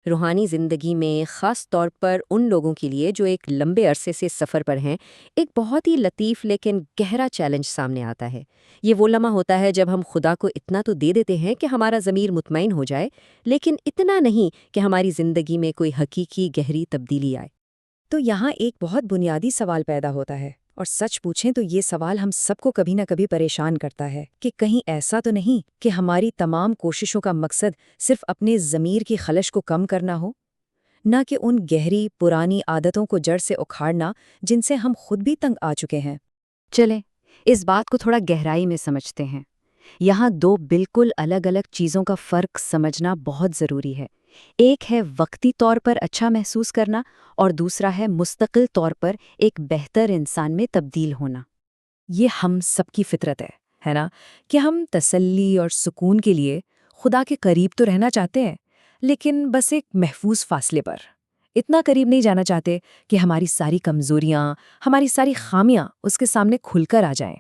روحانی زندگی میں خاص طور پر ان لوگوں کے لیے جو ایک لمبے عرصے سے سفر پر ہیں، ایک بہت ہی لطیف لیکن گہرا چیلنج سامنے آتا ہے۔ یہ وہ لمحہ ہوتا ہے جب ہم خدا کو اتنا تو دے دیتے ہیں کہ ہمارا ضمیر مطمئن ہو جائے، لیکن اتنا نہیں کہ ہماری زندگی میں کوئی حقیقی گہری تبدیلی آئے۔ تو یہاں ایک بہت بنیادی سوال پیدا ہوتا ہے، اور سچ پوچھیں تو یہ سوال ہم سب کو کبھی نہ کبھی پریشان کرتا ہے کہ کہیں ایسا تو نہیں کہ ہماری تمام کوششوں کا مقصد صرف اپنے ضمیر کی خلش کو کم کرنا ہو، نہ کہ ان گہری پرانی عادتوں کو جڑ سے اکھاڑنا جن سے ہم خود بھی تنگ آ چکے ہیں۔ چلیں اس بات کو تھوڑا گہرائی میں سمجھتے ہیں۔ یہاں دو بالکل الگ الگ چیزوں کا فرق سمجھنا بہت ضروری ہے۔ ایک ہے وقتی طور پر اچھا محسوس کرنا، اور دوسرا ہے مستقل طور پر ایک بہتر انسان میں تبدیل ہونا۔ یہ ہم سب کی فطرت ہے نا، کہ ہم تسلی اور سکون کے لیے خدا کے قریب تو رہنا چاہتے ہیں، لیکن بس ایک محفوظ فاصلے پر۔ اتنا قریب نہیں جانا چاہتے کہ ہماری ساری کمزوریاں، ہماری ساری خامیاں اس کے سامنے کھل کر آ جائیں۔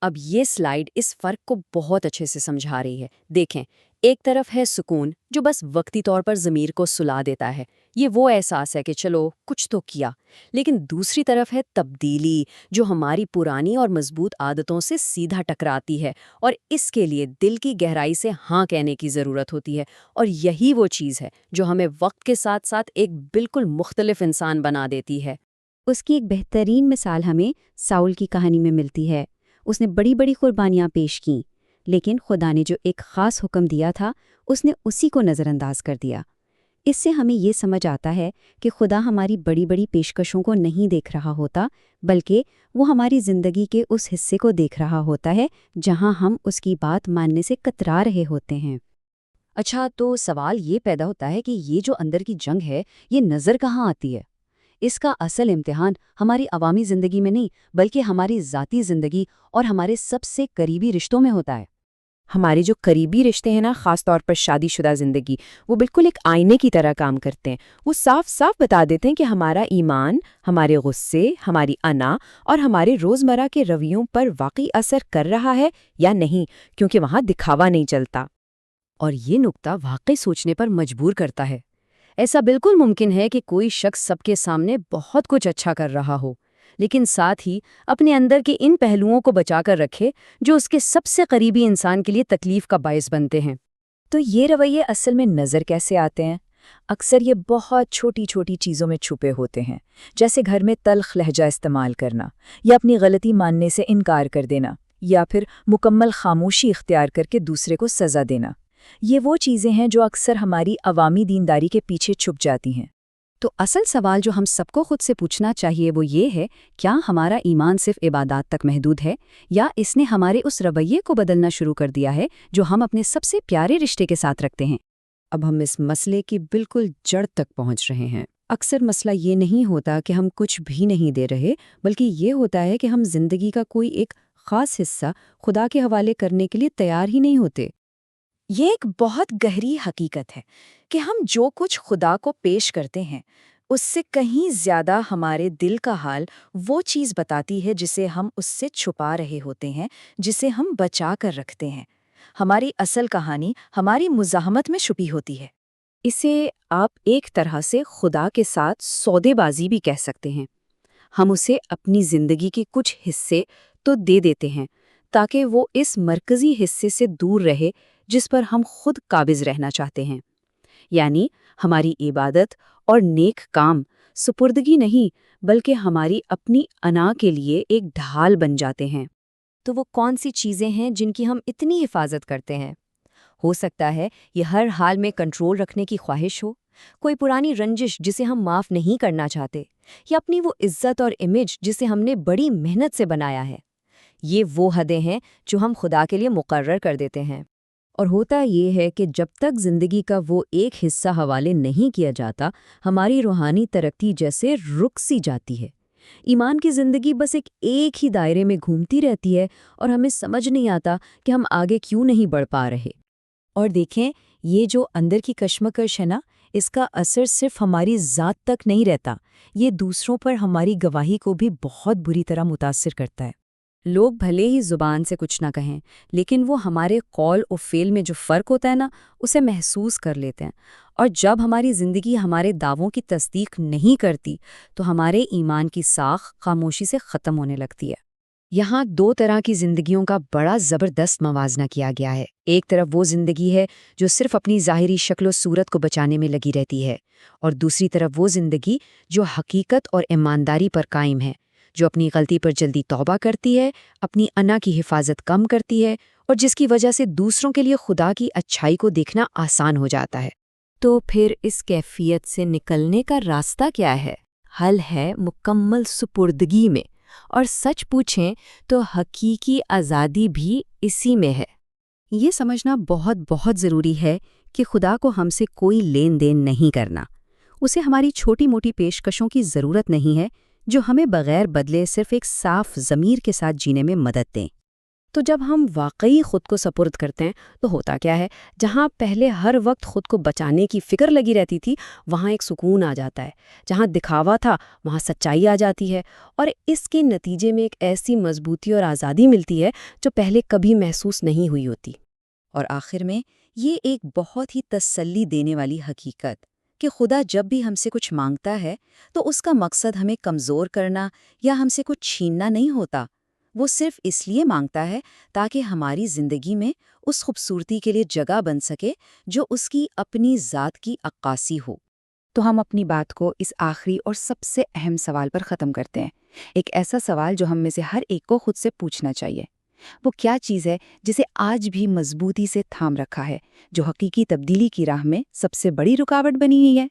اب یہ سلائیڈ اس فرق کو بہت اچھے سے سمجھا رہی ہے۔ دیکھیں، ایک طرف ہے سکون جو بس وقتی طور پر ضمیر کو سلا دیتا ہے، یہ وہ احساس ہے کہ چلو کچھ تو کیا، لیکن دوسری طرف ہے تبدیلی جو ہماری پرانی اور مضبوط عادتوں سے سیدھا ٹکراتی ہے، اور اس کے لیے دل کی گہرائی سے ہاں کہنے کی ضرورت ہوتی ہے، اور یہی وہ چیز ہے جو ہمیں وقت کے ساتھ ساتھ ایک بالکل مختلف انسان بنا دیتی ہے۔ اس کی ایک بہترین مثال ہمیں ساؤل کی کہانی میں ملتی ہے۔ اس نے بڑی بڑی قربانیاں پیش کیں، لیکن خدا نے جو ایک خاص حکم دیا تھا اس نے اسی کو نظر انداز کر دیا۔ اس سے ہمیں یہ سمجھ آتا ہے کہ خدا ہماری بڑی بڑی پیشکشوں کو نہیں دیکھ رہا ہوتا، بلکہ وہ ہماری زندگی کے اس حصے کو دیکھ رہا ہوتا ہے جہاں ہم اس کی بات ماننے سے کترا رہے ہوتے ہیں۔ اچھا، تو سوال یہ پیدا ہوتا ہے کہ یہ جو اندر کی جنگ ہے، یہ نظر کہاں آتی ہے؟ اس کا اصل امتحان ہماری عوامی زندگی میں نہیں، بلکہ ہماری ذاتی زندگی اور ہمارے سب سے قریبی رشتوں میں ہوتا ہے۔ ہمارے جو قریبی رشتے ہیں نا، خاص طور پر شادی شدہ زندگی، وہ بالکل ایک آئینے کی طرح کام کرتے ہیں۔ وہ صاف صاف بتا دیتے ہیں کہ ہمارا ایمان، ہمارے غصے، ہماری انا اور ہمارے روزمرہ کے رویوں پر واقعی اثر کر رہا ہے یا نہیں، کیونکہ وہاں دکھاوا نہیں چلتا۔ اور یہ نکتہ واقعی سوچنے پر مجبور کرتا ہے۔ ایسا بالکل ممکن ہے کہ کوئی شخص سب کے سامنے بہت کچھ اچھا کر رہا ہو، لیکن ساتھ ہی اپنے اندر کے ان پہلوؤں کو بچا کر رکھے جو اس کے سب سے قریبی انسان کے لیے تکلیف کا باعث بنتے ہیں۔ تو یہ رویے اصل میں نظر کیسے آتے ہیں؟ اکثر یہ بہت چھوٹی چھوٹی چیزوں میں چھپے ہوتے ہیں، جیسے گھر میں تلخ لہجہ استعمال کرنا، یا اپنی غلطی ماننے سے انکار کر دینا، یا پھر مکمل خاموشی اختیار کر کے دوسرے کو سزا دینا۔ یہ وہ چیزیں ہیں جو اکثر ہماری عوامی دینداری کے پیچھے چھپ جاتی ہیں۔ تو اصل سوال جو ہم سب کو خود سے پوچھنا چاہیے وہ یہ ہے، کیا ہمارا ایمان صرف عبادات تک محدود ہے، یا اس نے ہمارے اس رویے کو بدلنا شروع کر دیا ہے جو ہم اپنے سب سے پیارے رشتے کے ساتھ رکھتے ہیں؟ اب ہم اس مسئلے کی بالکل جڑ تک پہنچ رہے ہیں۔ اکثر مسئلہ یہ نہیں ہوتا کہ ہم کچھ بھی نہیں دے رہے، بلکہ یہ ہوتا ہے کہ ہم زندگی کا کوئی ایک خاص حصہ خدا کے حوالے کرنے کے لیے تیار ہی نہیں ہوتے۔ یہ ایک بہت گہری حقیقت ہے کہ ہم جو کچھ خدا کو پیش کرتے ہیں اس سے کہیں زیادہ ہمارے دل کا حال وہ چیز بتاتی ہے جسے ہم اس سے چھپا رہے ہوتے ہیں، جسے ہم بچا کر رکھتے ہیں۔ ہماری اصل کہانی ہماری مزاحمت میں چھپی ہوتی ہے۔ اسے آپ ایک طرح سے خدا کے ساتھ سودے بازی بھی کہہ سکتے ہیں۔ ہم اسے اپنی زندگی کے کچھ حصے تو دے دیتے ہیں تاکہ وہ اس مرکزی حصے سے دور رہے جس پر ہم خود قابض رہنا چاہتے ہیں۔ یعنی ہماری عبادت اور نیک کام سپردگی نہیں، بلکہ ہماری اپنی انا کے لیے ایک ڈھال بن جاتے ہیں۔ تو وہ کون سی چیزیں ہیں جن کی ہم اتنی حفاظت کرتے ہیں؟ ہو سکتا ہے یہ ہر حال میں کنٹرول رکھنے کی خواہش ہو، کوئی پرانی رنجش جسے ہم معاف نہیں کرنا چاہتے، یا اپنی وہ عزت اور امیج جسے ہم نے بڑی محنت سے بنایا ہے۔ یہ وہ حدیں ہیں جو ہم خدا کے لیے مقرر کر دیتے ہیں۔ اور ہوتا یہ ہے کہ جب تک زندگی کا وہ ایک حصہ حوالے نہیں کیا جاتا، ہماری روحانی ترقی جیسے رک سی جاتی ہے۔ ایمان کی زندگی بس ایک ہی دائرے میں گھومتی رہتی ہے، اور ہمیں سمجھ نہیں آتا کہ ہم آگے کیوں نہیں بڑھ پا رہے۔ اور دیکھیں، یہ جو اندر کی کشمکش ہے نا، اس کا اثر صرف ہماری ذات تک نہیں رہتا، یہ دوسروں پر ہماری گواہی کو بھی بہت بری طرح متاثر کرتا ہے۔ لوگ بھلے ہی زبان سے کچھ نہ کہیں، لیکن وہ ہمارے قول و فعل میں جو فرق ہوتا ہے نا، اسے محسوس کر لیتے ہیں، اور جب ہماری زندگی ہمارے دعووں کی تصدیق نہیں کرتی تو ہمارے ایمان کی ساخ خاموشی سے ختم ہونے لگتی ہے۔ یہاں دو طرح کی زندگیوں کا بڑا زبردست موازنہ کیا گیا ہے۔ ایک طرف وہ زندگی ہے جو صرف اپنی ظاہری شکل و صورت کو بچانے میں لگی رہتی ہے، اور دوسری طرف وہ زندگی جو حقیقت اور ایمانداری پر قائم ہے، جو اپنی غلطی پر جلدی توبہ کرتی ہے، اپنی انا کی حفاظت کم کرتی ہے، اور جس کی وجہ سے دوسروں کے لیے خدا کی اچھائی کو دیکھنا آسان ہو جاتا ہے۔ تو پھر اس کیفیت سے نکلنے کا راستہ کیا ہے؟ حل ہے مکمل سپردگی میں، اور سچ پوچھیں تو حقیقی آزادی بھی اسی میں ہے۔ یہ سمجھنا بہت بہت ضروری ہے کہ خدا کو ہم سے کوئی لین دین نہیں کرنا۔ اسے ہماری چھوٹی موٹی پیشکشوں کی ضرورت نہیں ہے جو ہمیں بغیر بدلے صرف ایک صاف ضمیر کے ساتھ جینے میں مدد دیں۔ تو جب ہم واقعی خود کو سپرد کرتے ہیں تو ہوتا کیا ہے؟ جہاں پہلے ہر وقت خود کو بچانے کی فکر لگی رہتی تھی، وہاں ایک سکون آ جاتا ہے۔ جہاں دکھاوا تھا وہاں سچائی آ جاتی ہے، اور اس کے نتیجے میں ایک ایسی مضبوطی اور آزادی ملتی ہے جو پہلے کبھی محسوس نہیں ہوئی ہوتی۔ اور آخر میں یہ ایک بہت ہی تسلی دینے والی حقیقت کہ خدا جب بھی ہم سے کچھ مانگتا ہے تو اس کا مقصد ہمیں کمزور کرنا یا ہم سے کچھ چھیننا نہیں ہوتا۔ وہ صرف اس لیے مانگتا ہے تاکہ ہماری زندگی میں اس خوبصورتی کے لیے جگہ بن سکے جو اس کی اپنی ذات کی عکاسی ہو۔ تو ہم اپنی بات کو اس آخری اور سب سے اہم سوال پر ختم کرتے ہیں، ایک ایسا سوال جو ہم میں سے ہر ایک کو خود سے پوچھنا چاہیے۔ وہ کیا چیز ہے جسے آج بھی مضبوطی سے تھام رکھا ہے، جو حقیقی تبدیلی کی راہ میں سب سے بڑی رکاوٹ بنی ہوئی ہے؟